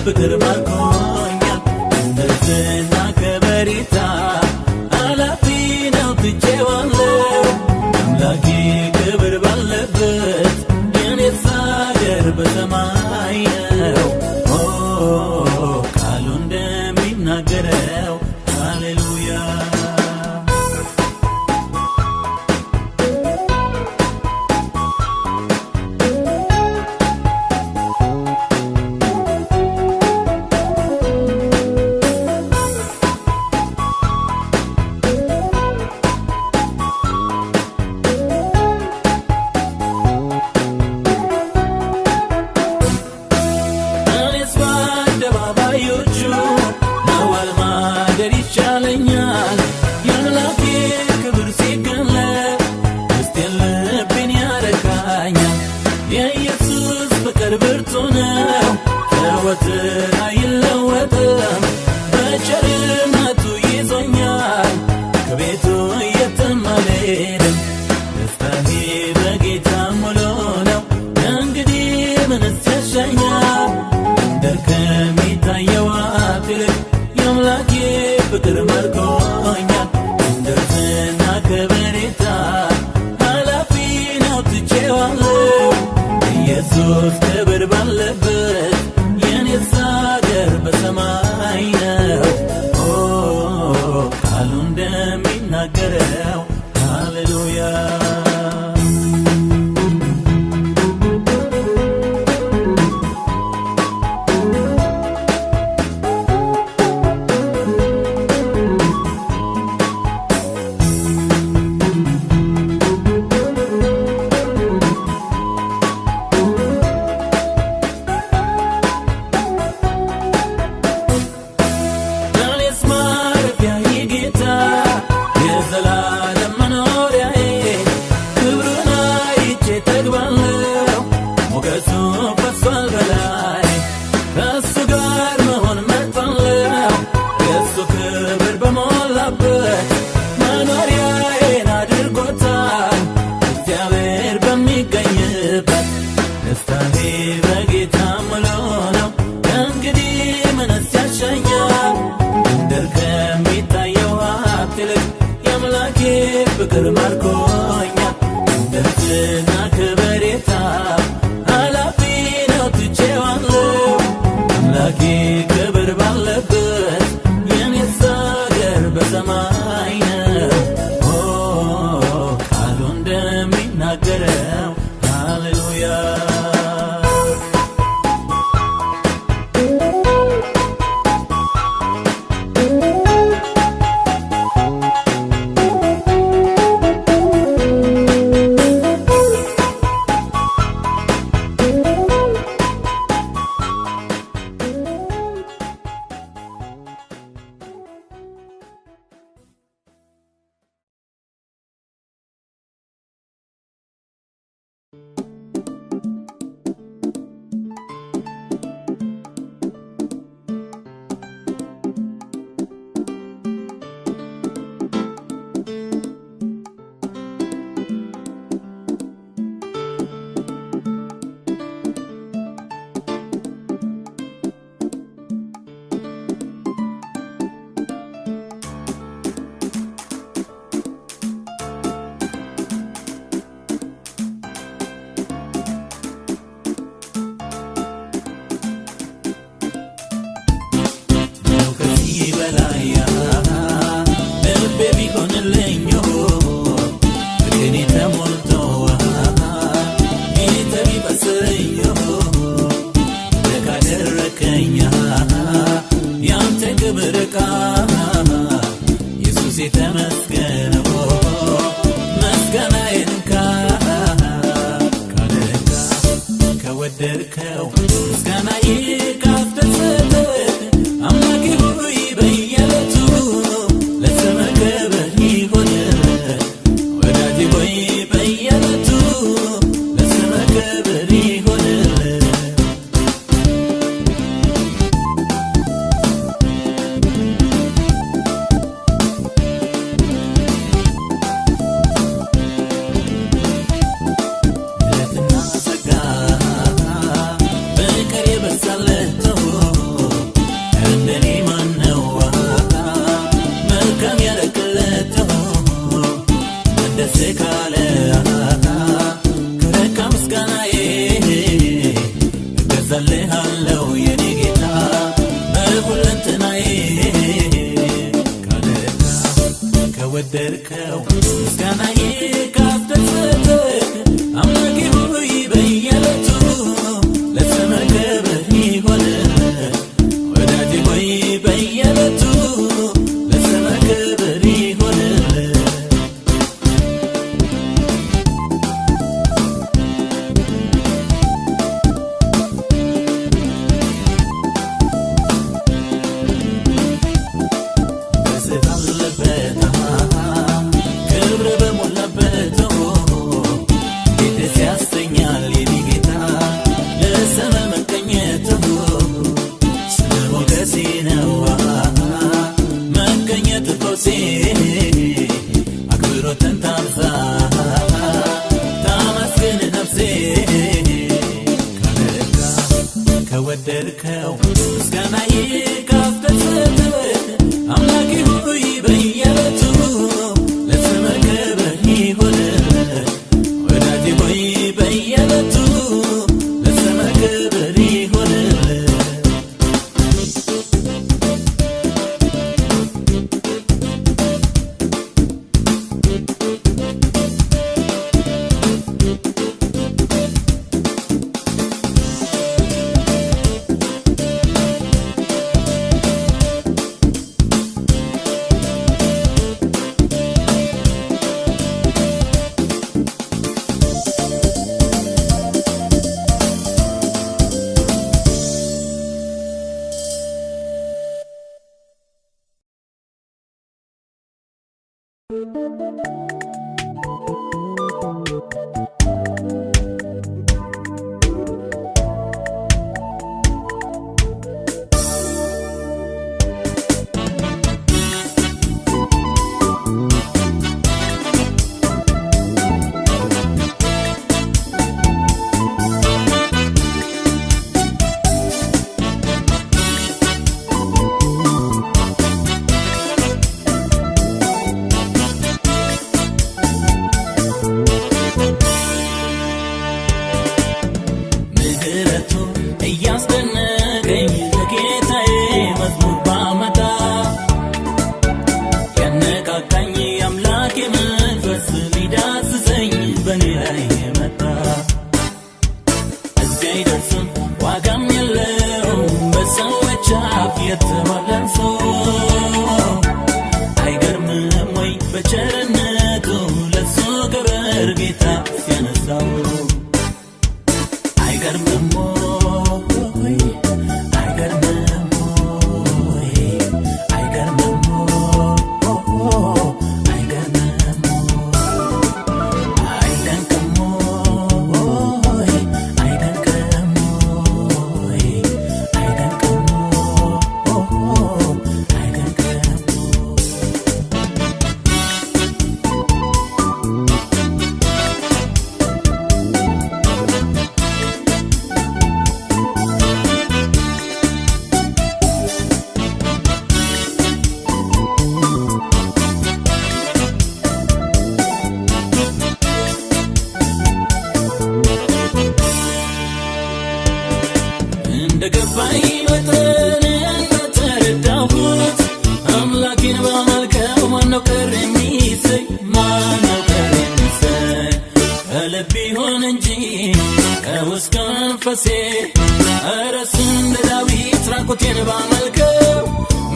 ፍቅር ባርኮኛል እንደዝና ከበሬታ አላፊ ነው ትቼዋለሁ አምላኬ ክብር ባለበት የኔስ አገር በሰማይ ነው ቃሉ እንደሚናገረው ሃሌሉያ ወትር አይለወጥም በቸርነቱ ይዞኛል ከቤቱ የትም አልሄድም ደስታዬ በጌታ ሙሉ ነው እንግዲህ ምንስ ያሻኛል እንደር ከሚታየው ይልቅ የአምላኬ ፍቅር ማርኮኛል እንደርዝና ከበሬታ ኃላፊ ነው ትቼዋለሁ ኢየሱስ ክብር ባለበት ሳገር በሰማይ ነው ቃሉ እንደሚናገረው ሃሌሉያ ፍቅር ማርኮኛል እንደርዝና ከበሬታ ኃላፊ ነው ትቼዋለሁ አምላኬ ክብር ባለበት የኔስ አገር በሰማይ ነው ቃሉ እንደሚናገረው ሃሌሉያ ንጉሴ ተመስገን ምስጋናዬን ካደረካ ከወደድከው ምስጋናዬ ካስደሰተህ አምላኬ ሆይ በየዕለቱ ለስምህ ክብር ይሁንልህ ወዳጄ ሆይ በየዕለቱ ለስምህ ክብር ይሁንልህ እገዛልሃለሁ የኔ ጌታ በሁለንተናዬ ካደረካ ከወደድከው ምስጋናዬ ካስደሰተህ አምላኬ ሆይ በየዕለቱ ለስምህ ክብር ይሁንልህ ወዳጄ ሆይ በየዕለቱ ለስምህ ክብር ይሁንልህ ክብር በሞላበት እንዴት ደስ ያሰኛል የኔ ጌታ ለስምህ መገኘት ስለ ሞገሴ ነው መገኘት ፈውሴ አክብሮትን ታንሳ ታመስግን ነፍሴ ካደረካ ከወደድከው ምስጋናዬ ካስደሰተህ አምላኬ ሆይ በየዕለቱ ለስምህ ክብር ይሁንልህ ወዳጄ ሆይ በየዕለቱ ለስምህ ክብር ይሁንልህ እያስደነቀኝ ለጌታዬ መዝሙር ባመጣ ያነቃቃኝ አምላኬ መንፈስ ሊዳስሰኝ በኔ ላይ መጣ እዚህ አይደርስም ዋጋም የለውም በሰዎች አፍ የተባለን ሰው አይገርምም ወይ በቸርነቱ ለሱ ክብር ጌታ ሲያነሳው አይገርምም እንደገባኝ ወጥን እንደተረዳሁት አምላኬን ባመልከው ማነው ቀር የሚሰኝ ማነው ቀር የሚሰኝ ከልብ ይሆን እንጂ ከውስጥ መንፈሴ ኧረ እሱ እንደ ዳዊት ራቁቴን ባመልከው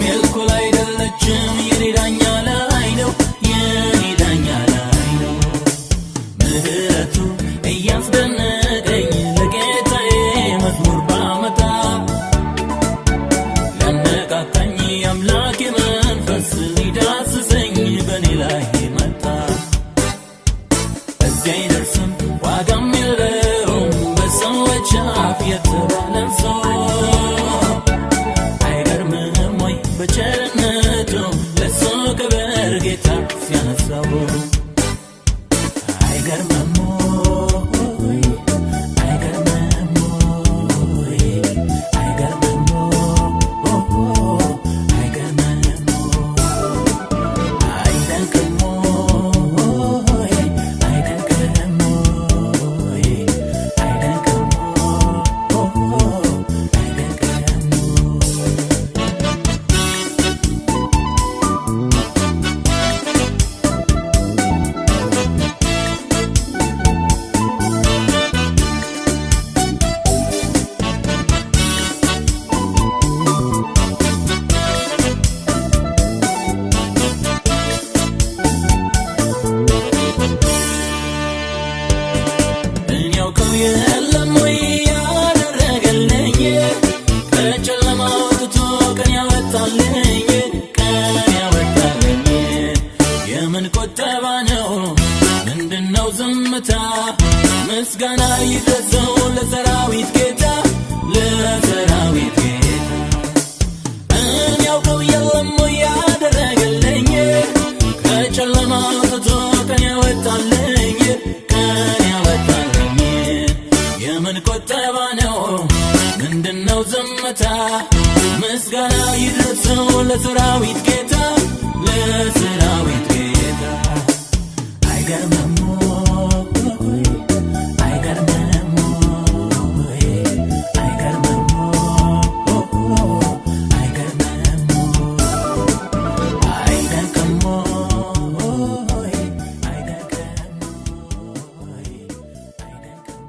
ሜልኮል አይደለችም የኔ ዳኛ ላይ ጌታ ሲያነሳው አይገርምም ወይ አይገርምም ወይ አይገርምም አይገርምም አይደንቅም ወይ አይደንቅም ወይ አይደንቅም የለም ወይ ያደረገልኝ ከጨለማ አውጥቶ ቀን ያወጣልኝ የምን ቁጠባ ነው ምንድነው ዝምታ ምስጋና ይድረሰው ለሰራዊት ጌታ እኔ ያውቀው የለም ወይ ያደረገልኝ ከጨለማ አውጥቶ ቀን ያወጣልኝ የምን ቁጠባ ነው ምንድነው ዝምታ ምስጋና ይድረሰው ለሰራዊት ጌታ አይገርምም ወይ አይገርምም ወይ አይገርምም አይገርምም አይደንቅም ወይ አይደንቅም ወይ አይደንቅም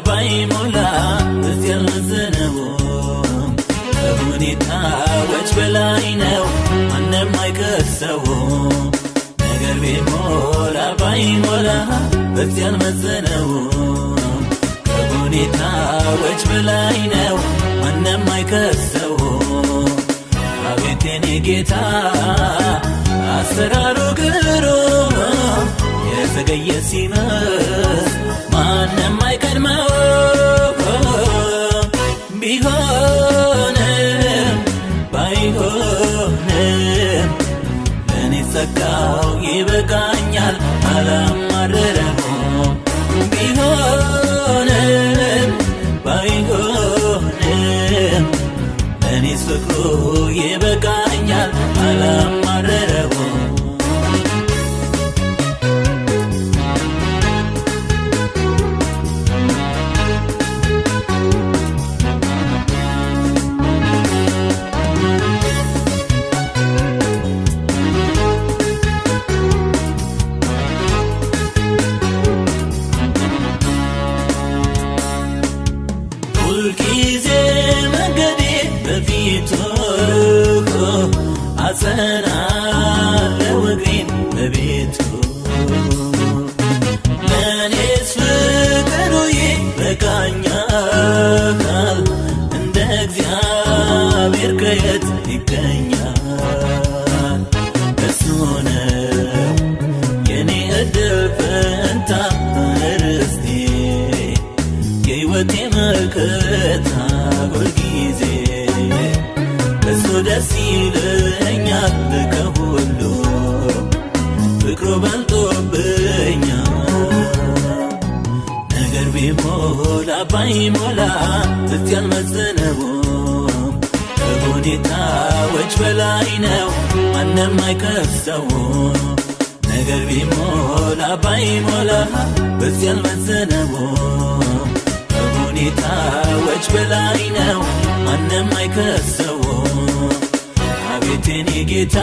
ባይሞላ እዚያ መዘነው ከሁኔታዎች በላይ ነው ማንም አይከሰው ነገር ቢሞላ ባይሞላ እዚያ መዘነው ከሁኔታዎች በላይ ነው ማንም አይከሰው አቤት የኔ ጌታ አሰራሩ ግሩም የዘገየ ሲመስል ማንም አይቀድመው ቢሆንም ባይሆንም ለኔ ጸጋው ይበቃኛል አላማረረም ቢሆንም ባይሆንም ለኔ ፍቅሩ ይበቃኛል አላማረረም ሁልጊዜ መንገዴ በፊቱ አጸናለሁ እግሬን በቤቱ ለእኔስ ፍቅሩ ይበቃኛል እንደ እግዚአብሔር ከየት ይገኛል እሱ ነው የኔ ዕድል ፈንታ ርስቴ የሕይወቴ መከታ ሁልጊዜ በሱ ደስ ይለኛል ከሁሉ ፍቅሩ በልጦብኛል ነገር ቢሞላ ባይሞላ እስቲ አልመዘነውም ከሁኔታዎች በላይ ነው ማንም አይከሰው ነገር ቢሞላ ባይሞላ እስቲ አልመዘነውም ከሁኔታዎች በላይ ነው ማንም አይከሰው አቤት የኔ ጌታ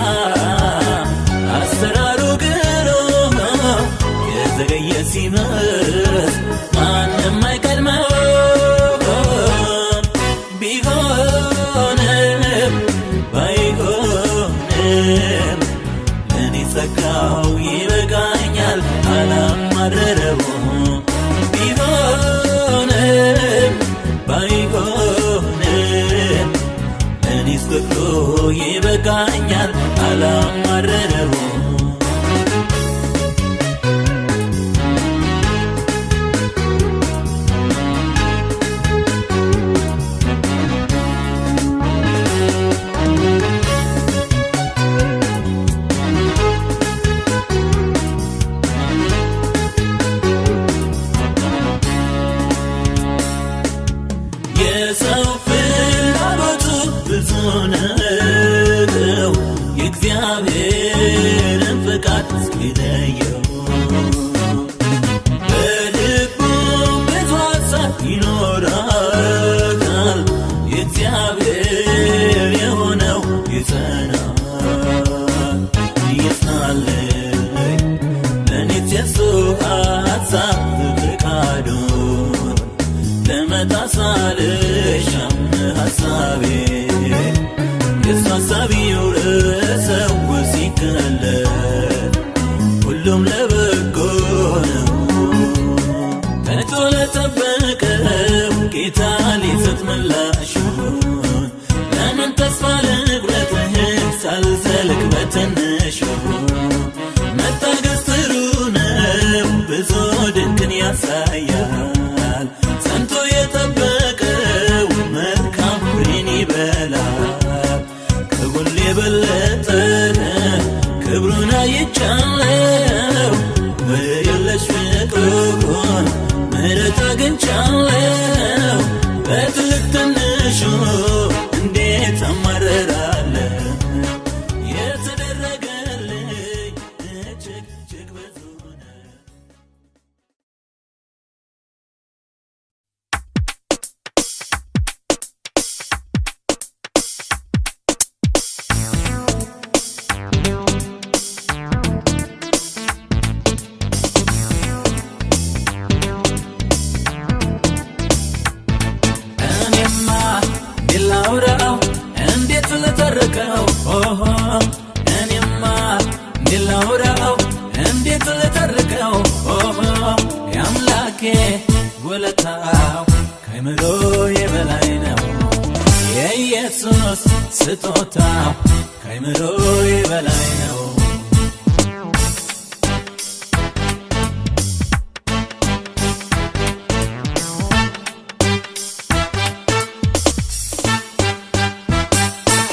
አሰራሩ ግሩም ዘገየ ሲመስ ማንም አይቀድመው ቢሆንም ባይሆንም ለኔ ጸጋው ይበቃኛል አላማረረው ቢሆንም ባይሆንም ለኔ ጸጋው ይበቃኛል አላማረረው የሰው ፍላጎቱ ብዙ ነው የእግዚአብሔርን ፈቃድ እስኪለየው በልቡ ብዙ ሐሳብ ይኖራል የእግዚአብሔር የሆነው ይጸናል ይጽናልኝ ለኔት የሱ ሐሳብ ፈቃዱን ለመታሳልሻም ሐሳቤ የሱ ሐሳብ ይውረሰው ሲገለጥ ሁሉም ለበጎ ነው ከቶ ለጠበቀው ጌታ ሊሰጥ ምላሹን ለምን ተስፋ ልቁረጥህን ሳልዘልቅ በትንሹ መታገስ ጥሩ ነው ብዙ ድንቅን ያሳያል ጸንቶ የጠበቀው መልካም ፍሬን ይበላል ከሁሉ የበለጠ ክብሩን አይቻለው በየለሽ ፍቅሩን ምሕረት አግኝቻለው በትልቅ ትንሹ እንዴት አማርራለሁ የተደረገልኝ እጅግ እጅግ ብዙ ነው ላውራው እንዴት ልተርከው እኔማ ላውራው እንዴት ልተርከው ያምላኬ ውለታው ከአእምሮዬ በላይ ነው የኢየሱስ ስጦታው ከአእምሮዬ በላይ ነው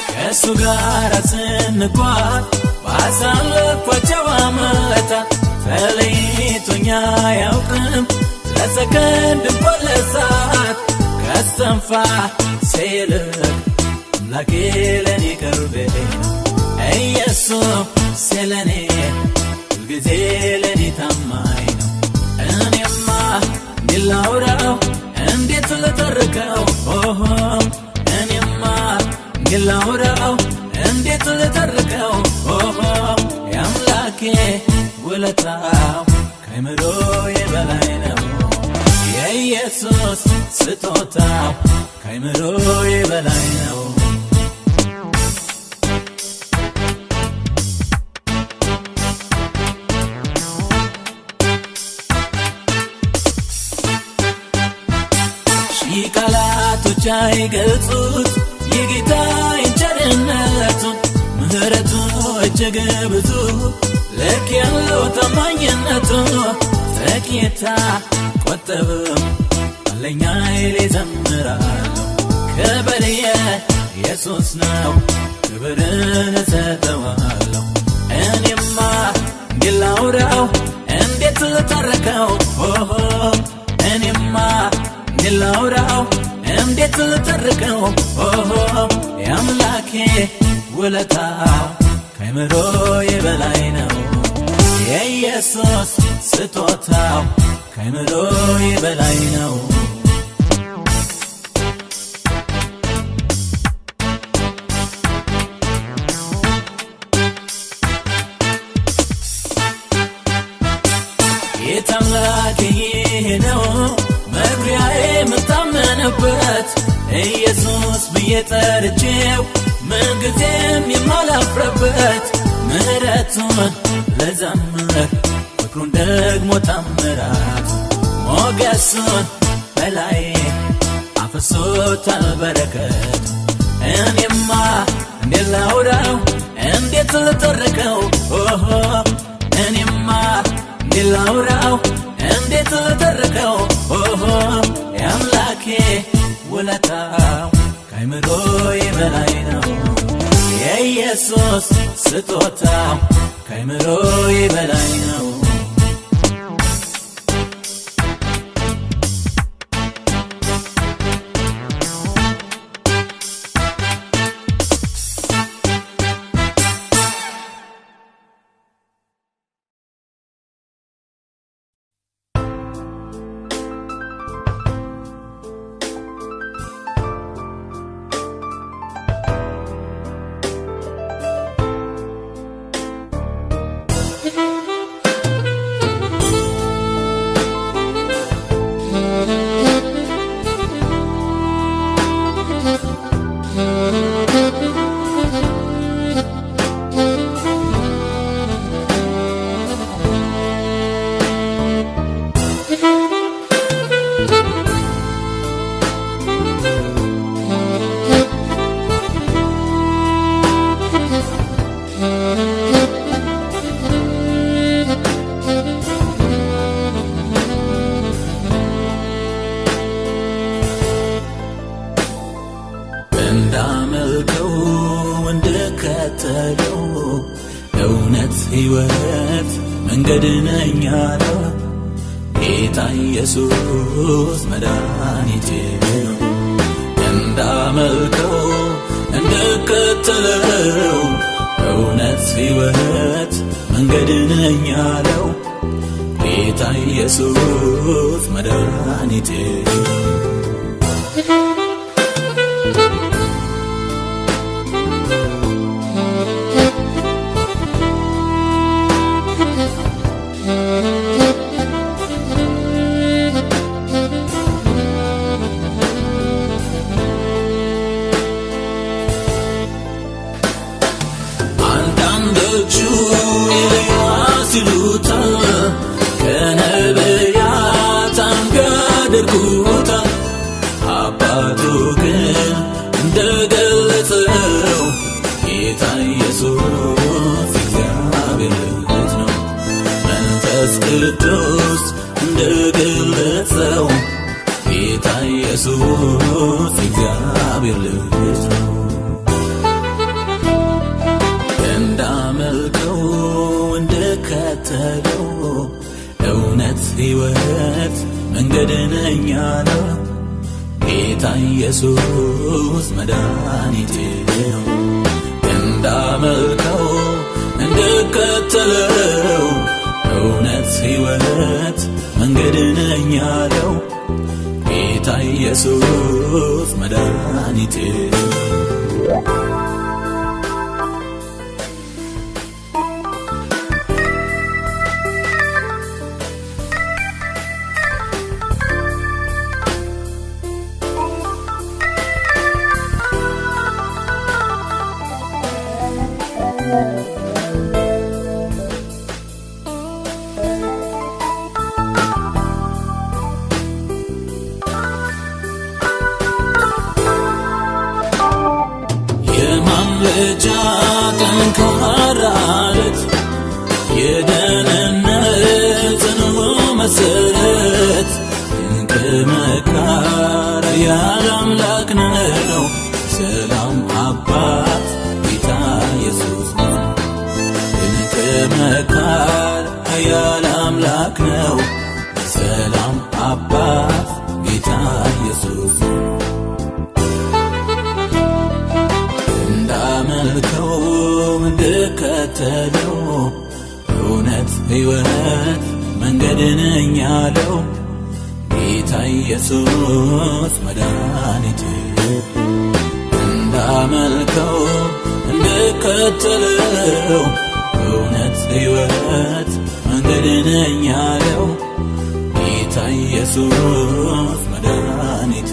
ከእሱ ጋር ስንጓዝ ባሳለፍኳቸው ዓመታት ተለይቶኛ አያውቅም ለሰከንድ እንኳን ለሰዓት ከእስትንፋሴ ይልቅ አምላኬ ለኔ ቅርቤ ኢየሱስ ለኔ ሁልጊዜ ለኔ ታማኝ ነው እኔማ ላውራው እንዴት ልተርከው እኔማ ላውራው እንዴት ልተርከው ያምላኬ ውለታው ከአእምሮዬ በላይ ነው የኢየሱስ ስጦታው ከአእምሮዬ በላይ ነው ሺህ ቃላቶች አይገልጹት የጌታዬን ቸርነቱን ምሕረቱ እጅግ ብዙ ልክ ያለው ታማኝነቱ ጥቂት ቆጠብም አለኝ ኃይሌ እዘምራለሁ ክብር የኢየሱስ ነው ክብርን እሰጠዋለሁ እኔማ ላውራው እንዴት ልተርከው እኔማ ላውራው እንዴት ልተርከው ያምላኬ ውለታው ከአእምሮዬ በላይ ነው የኢየሱስ ስጦታው ከአእምሮዬ በላይ ነው አምላኬ ነው መኩሪያዬ የምታመንበት ኢየሱስ ብዬ ጠርቼው ምንጊዜም የማላፍርበት ምሕረቱን ልዘምር ፍቅሩን ደግሞ ታምራት ሞገሱን በላዬ አፍስሶታል በረከት እኔማ እንዴት ላውራው እንዴት ልተርከው እኔማ እንዴት ላውራው እንዴት ልተርከው የአምላኬ ውለታው ከአእምሮዬ በላይ ነው የኢየሱስ ስጦታው ከአእምሮዬ በላይ ነው እንዳመልከው እንድከተለው እውነት ሕይወት መንገድ ነኝ አለው ጌታ ኢየሱስ መድኃኒቴ ነው እንዳመልከው እንድከተለው እውነት ሕይወት መንገድ ነኝ አለው ጌታ ኢየሱስ መድኃኒቴ ኤልያስ ይሉታል ከነቢያት አንጋደርጉታል አባቱ ግን እንደገለጸው ጌታ ኢየሱስ እግዚአብሔር ልጅ ነው መንፈስ ቅዱስ እንደገለጸው ጌታ ኢየሱስ እግዚአብሔር ልጅ ነው እንዳመልከው እንድከተለው እውነት ሕይወት መንገድ ነኝ አለው ጌታ ኢየሱስ መድኃኒቴ ነው እንዳመልከው እንድከተለው እውነት ሕይወት መንገድ ነኝ አለው ጌታ ኢየሱስ መድኃኒቴ የማምለጫ ጠንካራ ዓለት የደህንነት ጽኑ መሠረት ከመካር ያለ አምላክ ነው ሰላም አባት ጌታ ኢየሱስ ነው ከመካር ያለ አምላክ ነው ሰላም አባት ጌታ ኢየሱስ ነው እንዳመልከው እንድከተለው እውነት ሕይወት መንገድ ነኝ አለው ጌታ ኢየሱስ መድኃኒቴ እንዳመልከው እንድከተለው እውነት ሕይወት መንገድ ነኝ አለው ኢየሱስ መድኃኒቴ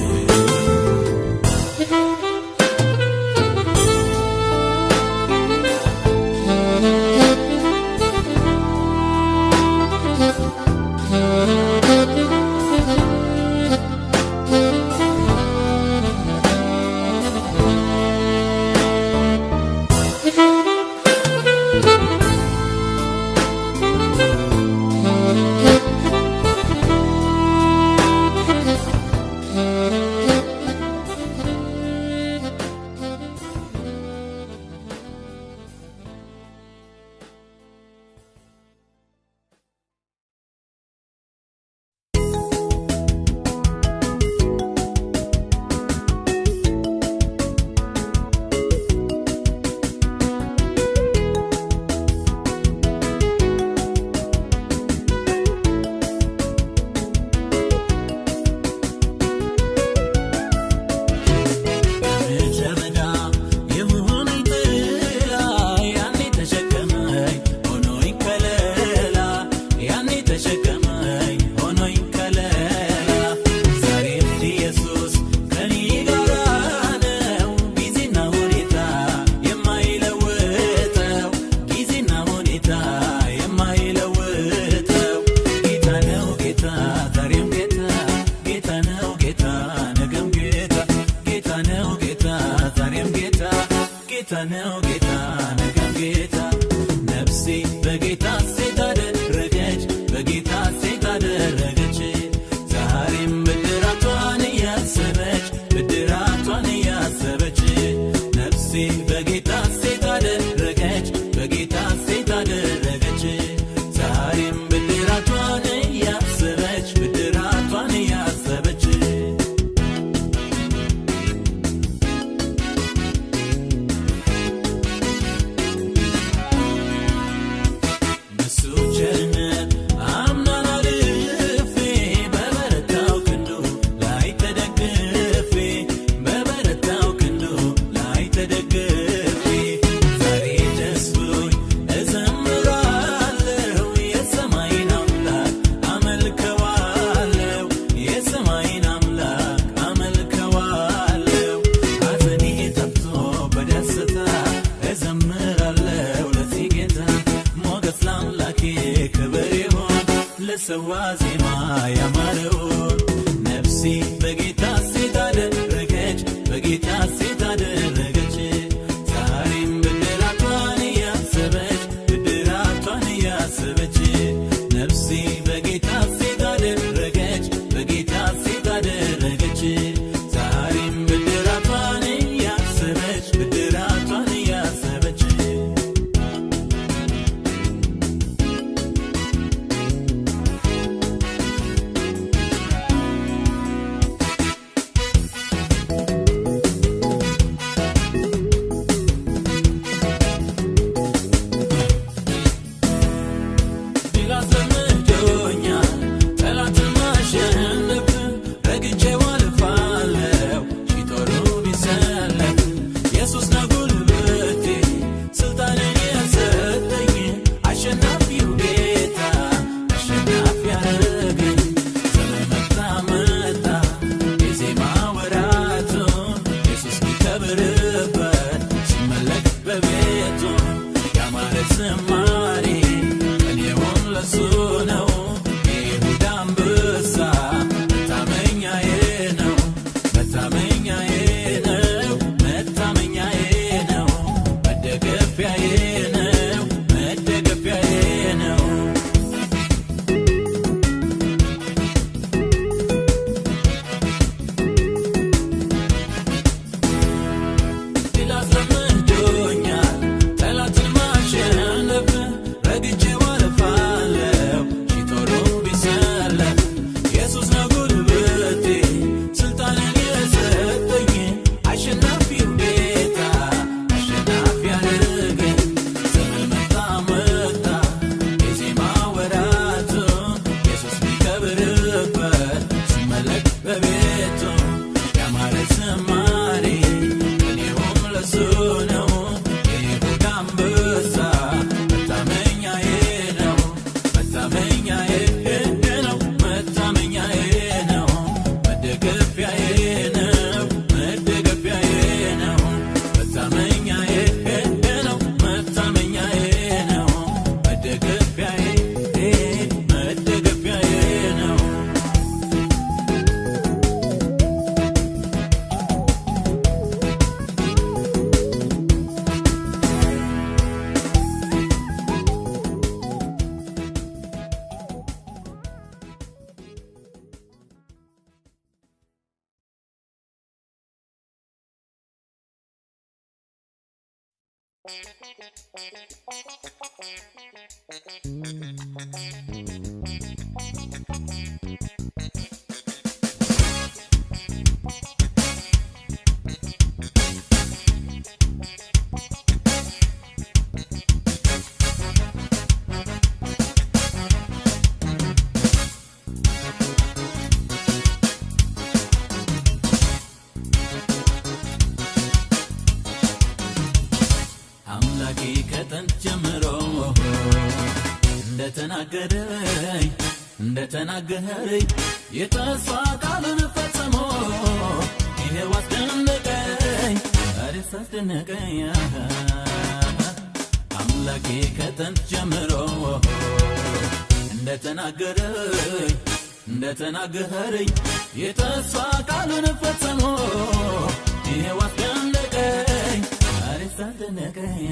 እንደተናገረኝ የተስፋ ቃሉን ፈጽሞ ይሄው አስደነቀኝ አዲስ አስደነቀኝ አምላኬ ከጥንት ጀምሮ እንደተናገረኝ የተስፋ ቃሉን ፈጽሞ ይሄው አስደነቀኝ አዲስ አስደነቀኝ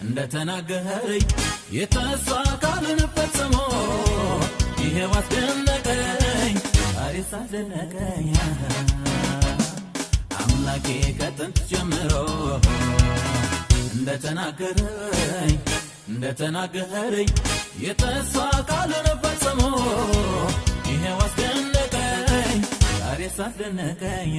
እንደተናገረኝ የተስፋ ቃሉን ፈጽሞ ይሄው አስደነቀኝ አዲስ አስደነቀኝ አምላኬ ከጥንት ጀምሮ እንደተናገረኝ የተስፋ ቃሉን ፈጽሞ ይሄው አስደነቀኝ አዲስ አስደነቀኝ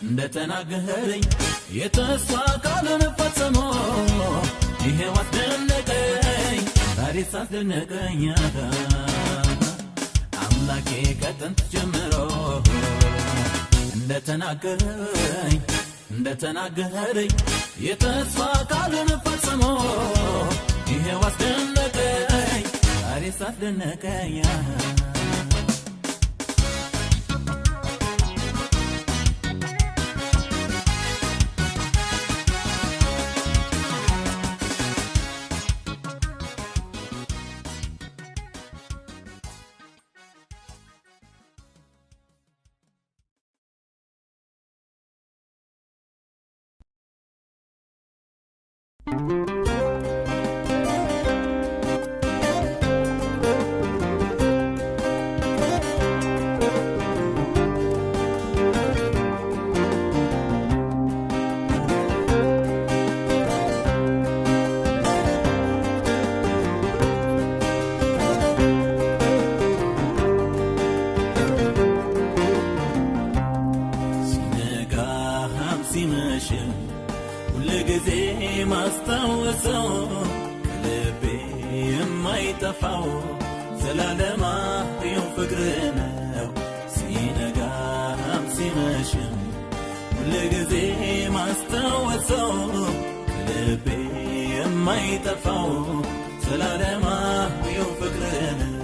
እንደተናገረኝ የተስፋ ቃሉን ፈጽሞ ይሄው አስደነቀኝ አዲስ አስደነቀኝ አምላኬ ከጥንት ጀምሮ እንደተናገረኝ የተስፋ ቃሉን ፈጽሞ ይሄው አስደነቀኝ አዲስ አስደነቀኝ ዘላለማዊው ፍቅር ነው ሲነጋም ሲመሽም ሁልጊዜ ማስታወሰው ልቤ የማይጠፋው ዘላለማዊው ፍቅር ነው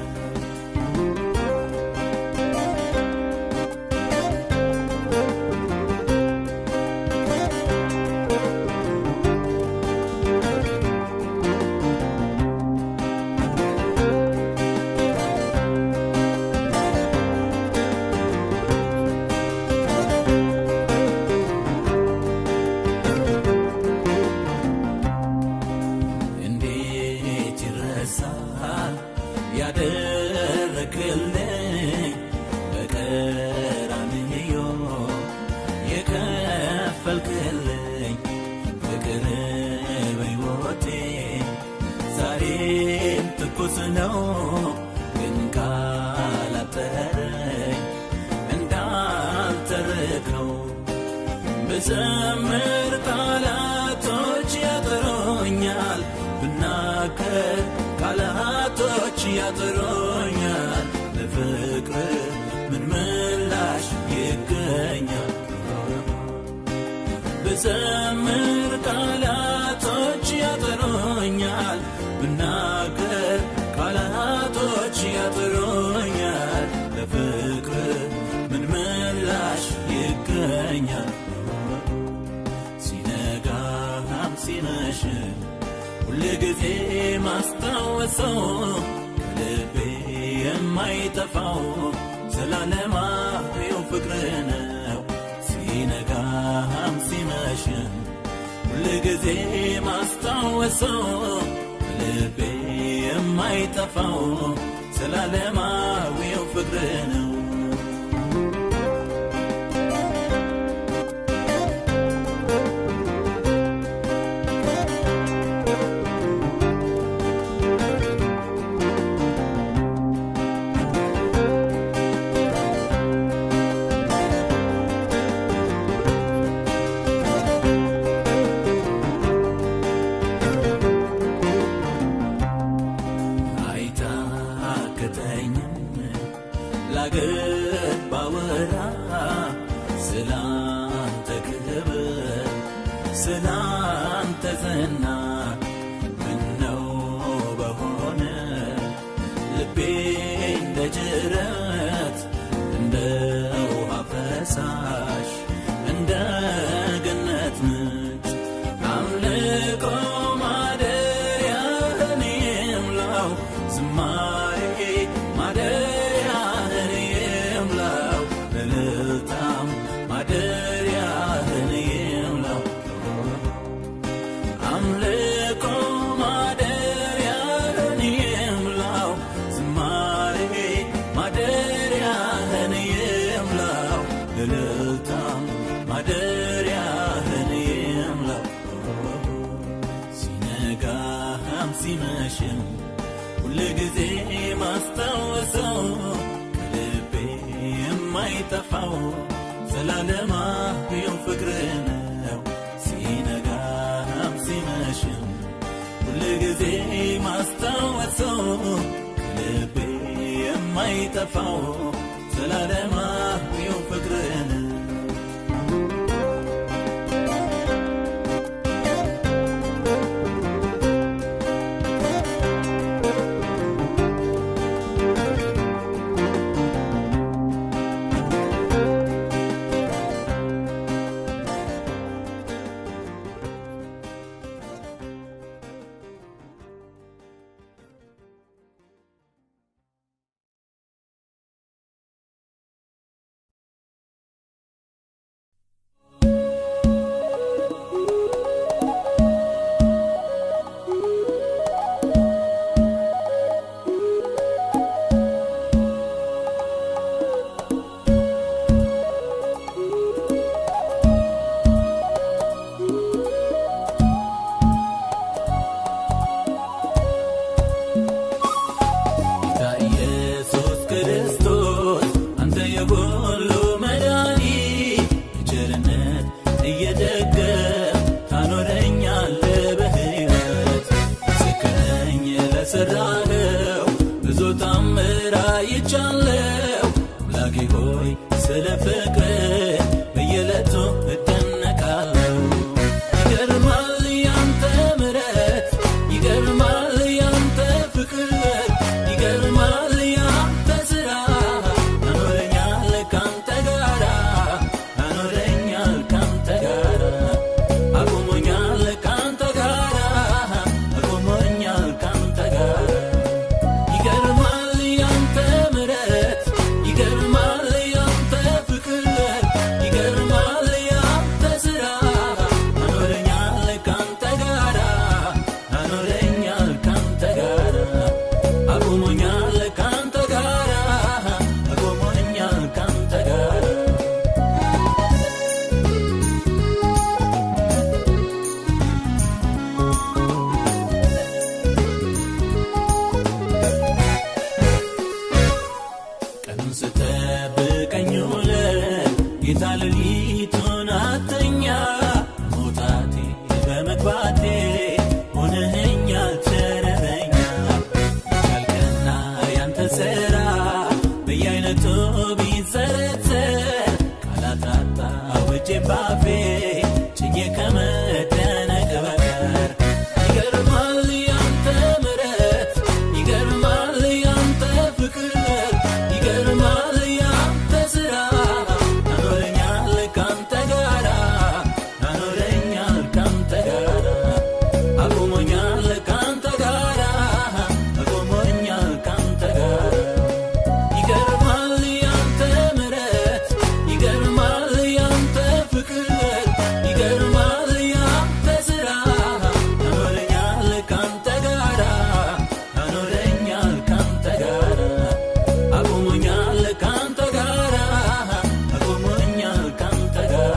ያደረክልኝ በቀራንዮ የከፈልክልኝ ፍቅር በሕይወቴ ዛሬም ትኩስ ነው ግን ካላጠረኝ እንዳልተረከው ብዘምር ቃላቶች ያጥሩኛል ብናገር ቃላቶች ያጥሩኛል ለፍቅር ምን ምላሽ ይገኛል ብዘምር ቃላቶች ያጥሩኛል ብናገር ቃላቶች ያጥሩኛል ለፍቅር ምን ምላሽ ይገኛል ሲነጋም ሲመሽም ሁልጊዜ ማስታወሰው ልቤ የማይጠፋው ዘላለማዊው ፍቅር ነው ሲነጋም ሲመሽም ሁልጊዜ ማስታወሰው ልቤ የማይጠፋው ዘላለማዊው ፍቅር ነው ላገር ባወራ ስላንተ ክብር ስላንተ ዝና ምነው በሆነ ልቤ እንደ ጅረት እንደ ውሃ ፈሳሽ እንደ ገነት ምንጭ አምልኮ ማደሪያህን ይምላው ዝማሬ ማደሪያህን ይምላው እልልታም ማደሪያህን ይምላው አምልኮ ማደሪያህን ይምላው ዝማሬ ማደሪያህን ይምላው እልልታም ማደሪያህን ይምላው ሲነጋም ሲመሽም ሁልጊዜ ማስታወሰው ልቤ የማይጠፋው ዘላለማዊው ፍቅር ነው ሲነጋም ሲመሽም ሁልጊዜ ማስታወሰው ልቤ የማይጠፋው ዘላለማዊው ፍቅር ነው አይቻለሁ አምላኬ ሆይ ስለ ፍቅር በየዕለቱ እደነቃለሁ ይገርማል ያንተ ምሕረት ይገርማል ያንተ ፍቅር ይገርማል ያንተ ሥራ አኖረኛል ካንተ ጋራ አኖረኛል ካንተ ጋራ አቆሞኛል ካንተ ጋራ አቆሞኛል ካንተ ጋራ ይገርማል ያንተ ምሕረት ይገርማል ያንተ ፍቅር ይገርማል ያንተ ሥራ አኖረኛል ካንተ ጋራ አኖረኛል ካንተ ጋራ አቆሞኛል ካንተ ጋራ አቆሞኛል ካንተ ጋራ ቀኑን ስጠብቀኝ ውለህ ጌታ ሌሊቱን አተኛ መውጣቴ በመግባቴ ሆነኸኛል ቸረረኛ ያልቀና ያንተ ሥራ በየዓይነቱ ቢዘረዘር ቃላት አጣሁ እጄን ባፌ ጭኜ ከመደነቅ በቀር ይገርማል ያንተ ምሕረት ይገርማል ያንተ ፍቅር ይገርማል ያንተ ሥራ አኖረኛል ካንተ ጋራ አኖረኛል ካንተ ጋራ አቆሞኛል ካንተ ጋራ አቆሞኛል ካንተ ጋራ ይገርማል ያንተ ምሕረት ይገርማል ያንተ ፍቅር ይገርማል ያንተ ሥራ አኖረኛል ካንተ ጋራ አኖረኛል ካንተ ጋራ አቆሞኛል ካንተ ጋራ አቆሞኛል ካንተ ጋራ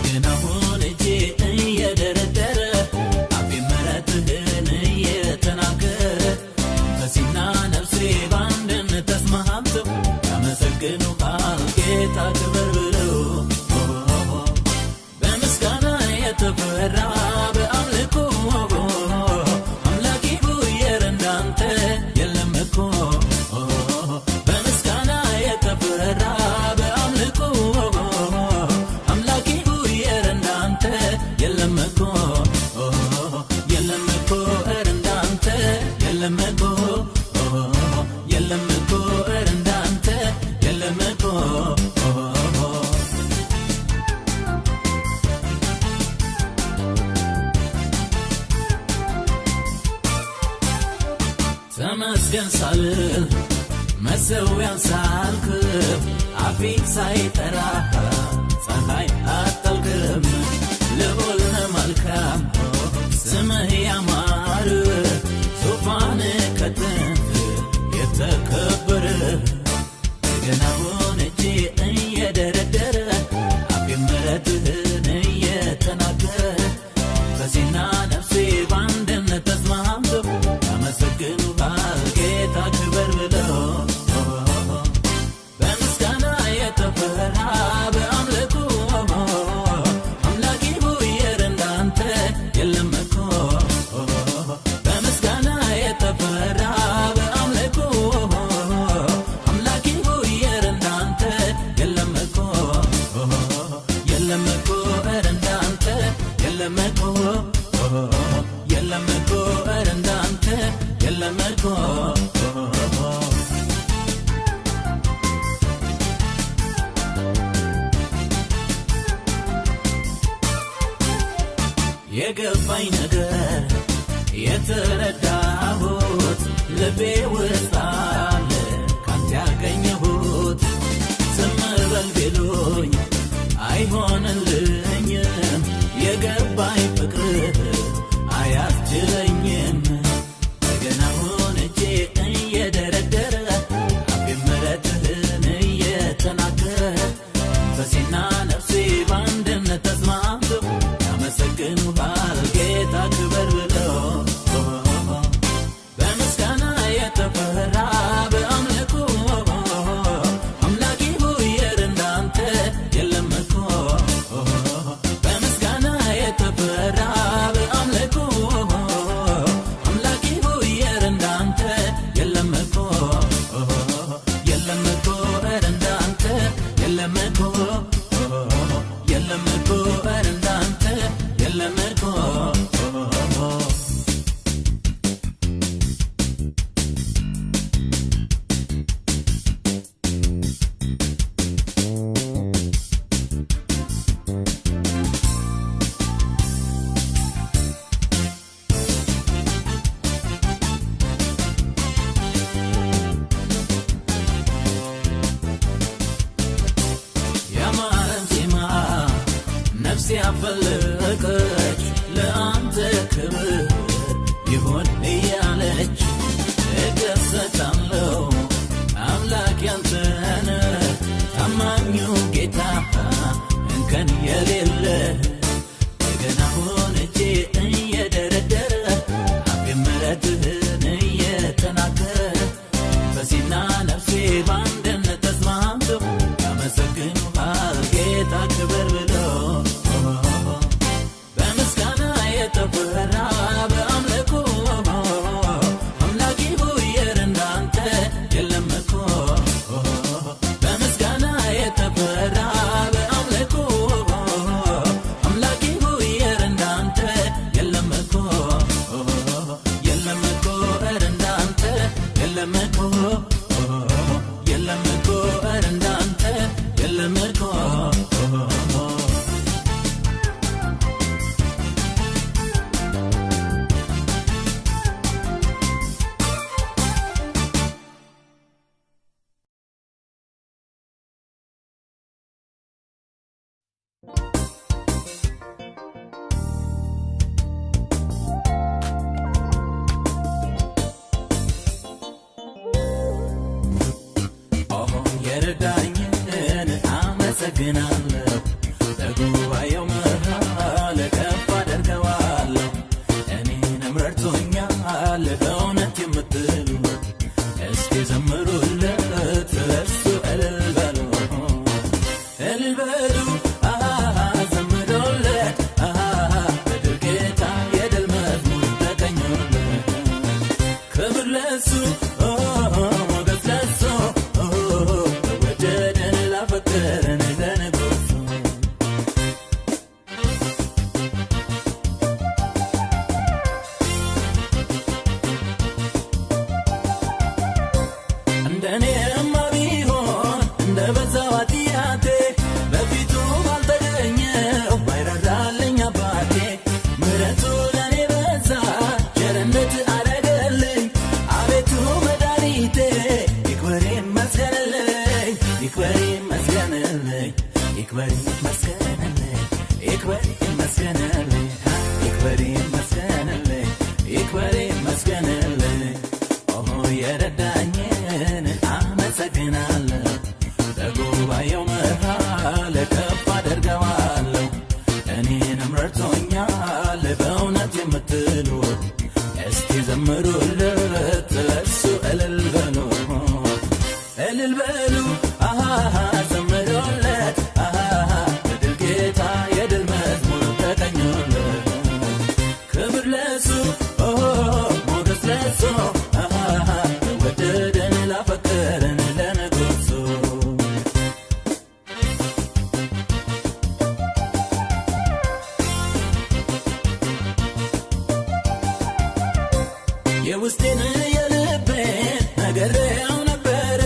ግን አሁን እጄ እየደረደረ አፌ ምሕረትህን እየተናገረ ነፍሴና ነፍሴ በአንድነት ተስማምተው ያመሰግኑሃል ጌታ ክበር ብለው በምስጋና የተፈራ በአምልኮ አምላኬ ሆይ እንዳንተ የለም እኮ በምስጋና የተፈራ በአምልኮ አምላኬ ሆይ እንዳንተ የለም እኮ የለም እኮ እንዳንተ የለም እኮ የለም እኮ እንዳንተ የለም እኮ ተመስገን ሳልል መሠዊያን ሳልክብ አፌ ሳይጠራ ፀሐይ አጠልቅም ልዑል ነህ መልካም ስምህ ያማረ ዙፋንህ ከጥንት የተከበረ ገናውን እጄ እየደረደረ አፌ ምሕረትህን እየተናገረ ነፍሴና ነፍሴ በአንድነት ተስማምተው ያመሰግኑሃል ጌታ ክበር ብለው በምስጋና የተፈራ በአምልኮ አምላኬ ሆይ እንዳንተ የለም እኮ በምስጋና የተፈራ በአምልኮ አምላኬ ሆይ እንዳንተ የለም እኮ የለም እኮ እንዳንተ የለም እኮ የለም እኮ እንዳንተ የለም እኮ የገባኝ ነገር የተረዳሁት ልቤ ውስጥ አለ ካንተ ያገኘሁት ቢሉኝ አይሆንልኝም የገባኝ ፍቅር አያስችለኝም ገና ሆነቼ እየደረደረ አፌ ምሕረትህን እየተናገረ በሴና ነፍሴ በአንድነት ተስማምተው ያመሰግኑሃል ጌታ ክበር ብለው በምስጋና የተፈራ በአምልኮ አምላኬ ሆይ እንዳንተ የለም እኮ በምስጋና የተፈራ በአምልኮ አምላኬ ሆይ እንዳንተ የለም እኮ የለም እኮ እንዳንተ የለም እኮ የለም እኮ እንዳንተ የለም እኮ ነፍሴ አፈለቀች ለአንተ ክብር ይሁን እያለች እደሰታለሁ አምላክ ያንተ ነህ ታማኙ ጌታ እንከን የሌለ ገና ሆነቼ እየደረደረ አፌ ምሕረትህን እየተናገረ በሴና ነፍሴ በአንድነት ተስማምተው ያመሰግኑሃል ጌታ ክበር ብለው በምስጋና የተፈራ በአምልኮ አምላኬ ሆይ እንዳንተ የለም እኮ በምስጋና የተፈራ በአምልኮ አምላኬ ሆይ እንዳንተ የለም እኮ የለም እኮ እንዳንተ የለም እኮ የለም እኮ እንዳንተ የለም እኮ የረዳኝን አመሰግናለሁ በጉባኤው መሃል ከፍ አደርገዋለሁ እኔንም ረድቶኛል በእውነት የምትሉ እስኪ ዘምሩለት ለእሱ እልል በሉ እልል በሉ ዘምሩለት በድል ጌታ የድል መዝሙር ተቀኙለት ክብር ለእሱ ሞገስ ለእሱ ወደደን ላፈቀረን ለንጉሡ እንደኔማ ቢሆን እንደ በዛው ኃጢአቴ በፊቱ ባልተገኘው ባይራራልኝ አባቴ ምሕረቱ ለኔ በዛ ቸርነት አደረገልኝ አቤቱ መድኃኒቴ ይክበር ይመስገንልኝ ይክበር ይመስገንልኝ ይክበር ይመስገንልኝ ይክበር ይመስገንልኝ ይክበር ይመስገንልኝ ይክበር ይመስገንልኝ የረዳኝን አመሰግናለሁ በጉባኤው መሃል ከፍ አደርገዋለሁ እኔንም ረድቶኛል በእውነት የምትሉ እስኪ ዘምሩለት ለእሱ እልል በሉ እልል በሉ ዘምሩለት በድል ጌታ የድል መዝሙር ተቀኙለት ክብር ለእሱ ሞገስ ለእሱ ወደደን ላፈቀረን ለንጉሡ የውስጤን የልቤን ነግሬው ነበር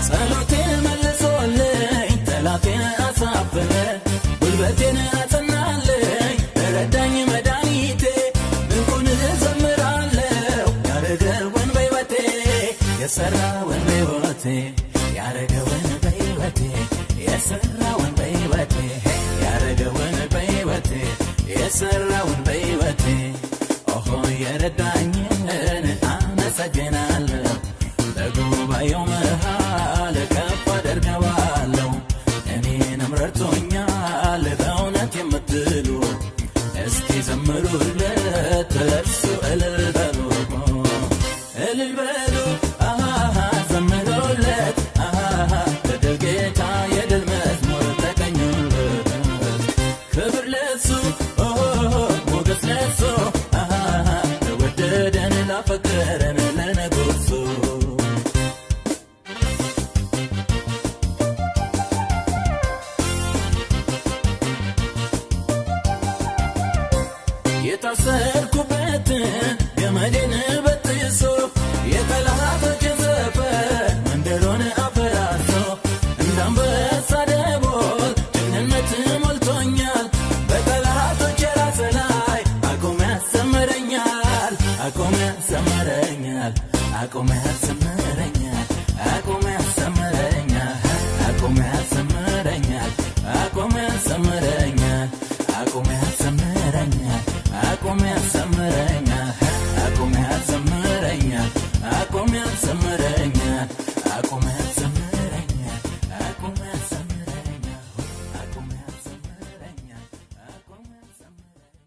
ጸሎቴን መልሶልኝ ጠላቴን አሳፈረ ጉልበቴን አጸናልኝ ረዳኝ መድኃኒቴ ድንቁን እዘምራለሁ ያደረገውን በሕይወቴ የሠራውን በሕይወቴ ያደረገውን በሕይወቴ የሠራ የረዳኝን አመሰግናለሁ በጉባኤው መሃል ከፍ አደርገዋለሁ እኔንም ረድቶኛል በእውነት የምትሉ እስኪ ዘምሩለት እርሱ እልል በሉ ዘምሩለት በድል ጌታ የድል መዝሙር ተቀኙለት ክብር ለሱ ሞገስ ለሱ ለወደደን ላፈቀረን ለንጉሱ የታሰርኩበትን ገመዴን በጥሶ የጠላቶችን ሰፈር መንደሮን አፈራርሶ እንዳንበሳ ደቦል ጀግንነት ሞልቶኛል በጠላቶች ራስ ላይ አቆመ ያሰምረኛል አቆመ ያሰምረኛል አቆመ ያሰምረኛል አቆመ ያሰምረኛል አቆመ ያሰምረኛል አቆመ ያሰምረኛል አቆመ ያሰምረኛል አቆመ ያሰምረኛል አቆመ ያሰምረኛል አቆመ ያሰምረኛል አቆመ ያሰምረኛል አቆመ ያሰምረኛል አቆመ ያሰምረኛል አቆመ ያሰምረኛል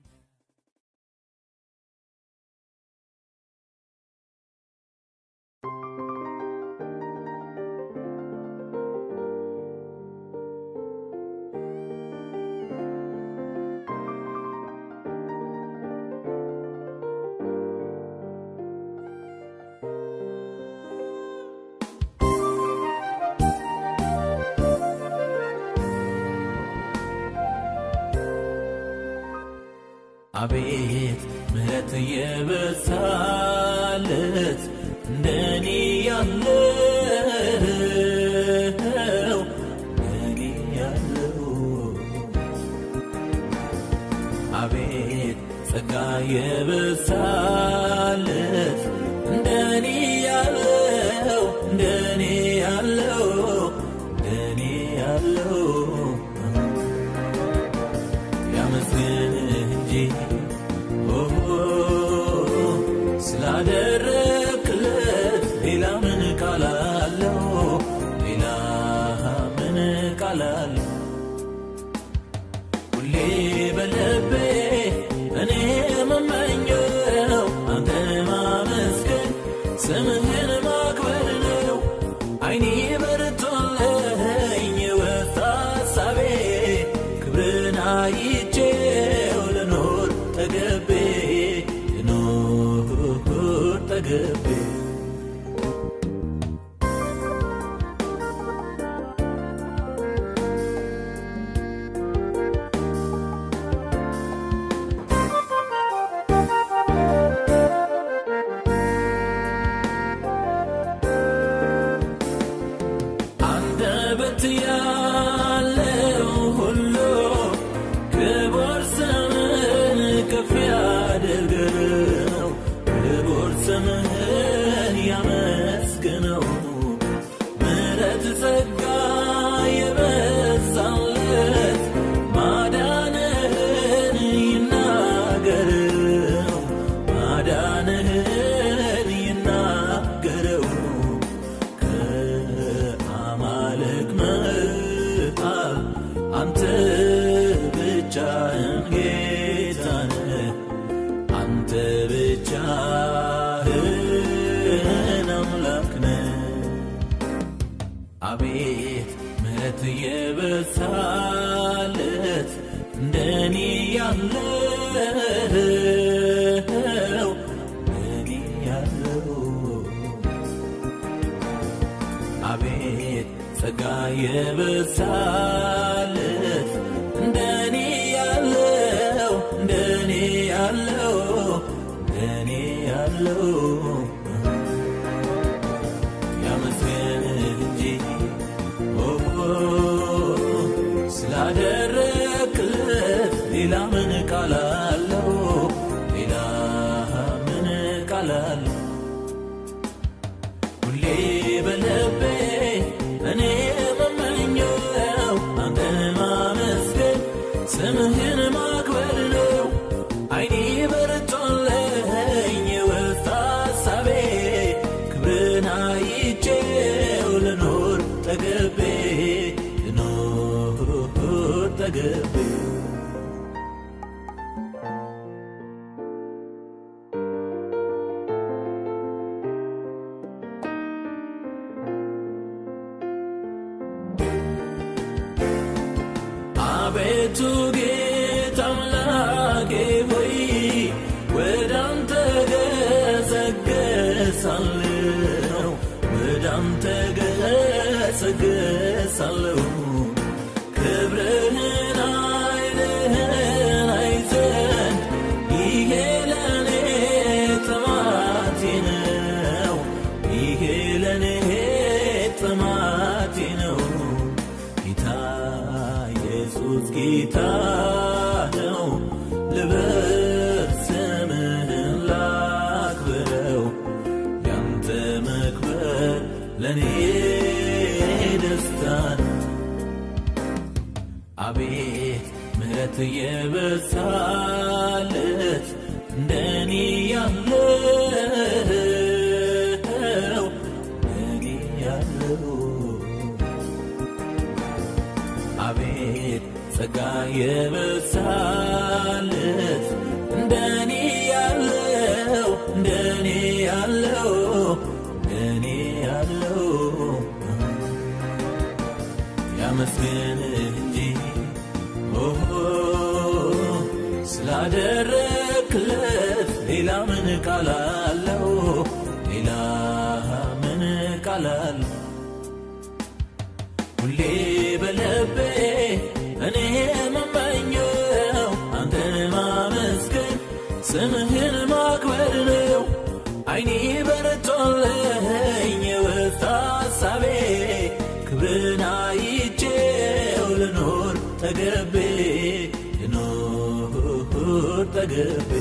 አቤት ምሕረት የበዛለት እንደኔ ያለው እንደኔ ያለው አቤት ጸጋ የበዛለት እንደኔ ያለው እንደኔ ያለው እንደኔ ያለው ያመስግን እንጂ ስላደረክለት ሌላ ምን ቃላለሁ ሌላ ምን ቃላለሁ ሁሌ በልቤ እኔ የምመኘው አንተን ማመስገን ስምህን ማክበር ነው ዓይኔ በርቶልኝ ወጣ ሐሳቤ ክብርን አይቼው ልኖር ተገቤ ልኖር ተገቤ አንደበት ያለው ሁሉ ክቡር ስምህን ከፍ ያድርገው ክቡር ስምህን ያመስግነው ምሕረት ጸጋ የበዛለት ማዳንህን ይናገረው ማዳንህን ይናገረው ከአማልክ መሃል አንተ ብቻህን ጌታ ነህ አንተ ብቻህን አምላክ ነህ አቤት ምሕረት የበዛለት እንደኔ ያለው እንደኔ ያለው አቤት ጸጋ የበዛለት እንደኔ ያለው እንደኔ ያለው እንደኔ ያለው ያመስገን እንጂ ስላደረክለት ሌላ ምን ቃላለሁ ሌላ ምን ቃላለሁ ሁሌ በልቤ እኔ የምመኘው አንተን ማመስገን ስምህን ማክበር ነው ዓይኔ በርቶልኝ ጌታ ነው ልበል ስምህን ላክብረው ያንተ መክበር ለኔ ደስታ ነው አቤት ምሕረት የበዛለት እንደኔ ያለው እንደኔ ያለው አቤት ጸጋ የበዛለት እንደኔ ያለው እንደኔ ያለው እንደኔ ያለው ያመስግንህ እንጂ ስላደረክለት ሌላ ምን ቃል አለው ሌላ ምን ቃል አለው ሁሌ በልቤ እኔ የምመኘው አንተን ማመስገን ስምህን ማክበር ነው ዓይኔ በርቶልኝ የውስጥ ሐሳቤ ክብርን አይቼው ልኖር ተገቤ ልኖር ተገቤ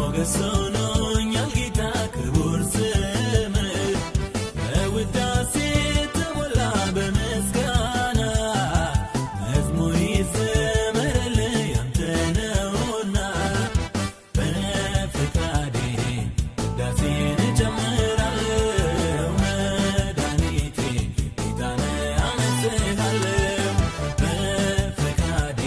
ሞገሶኖኛል ጌታ ክቡር ስምህ በውዳሴ ተሞላ በምስጋና መዝሙር ይዘመርልህ ያንተ ነውና በፈቃዴ ውዳሴን እጨምራለሁ መድኃኒቴ ጌታን አመሰግናለሁ በፈቃዴ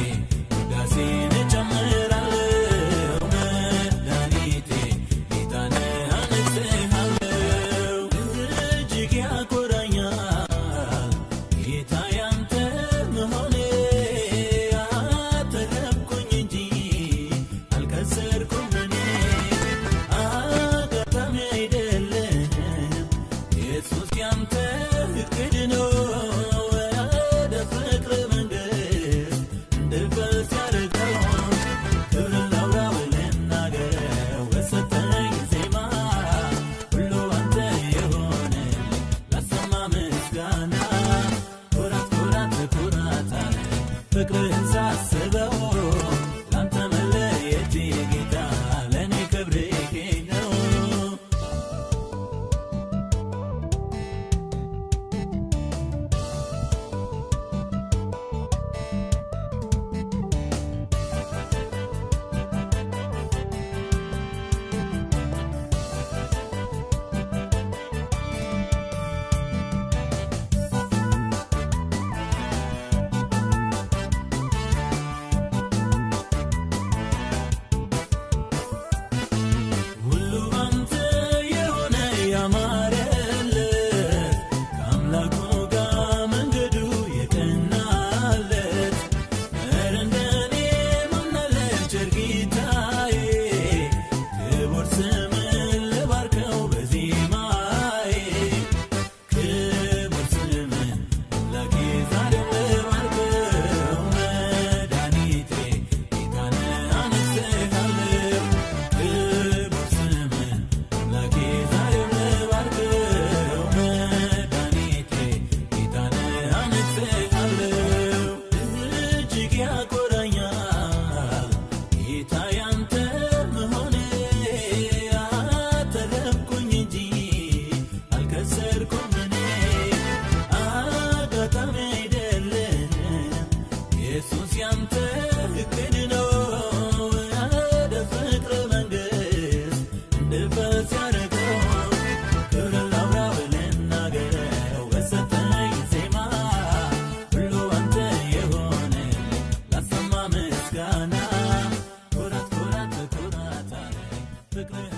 ድፍረት ያደረገው ክብር ላውራ ልናገረው በሰጠኝ ዜማ ሁሉ አንተ የሆነ ላሰማ ምስጋና ኩራት ኩራት ኩራት አለኝ ፍቅር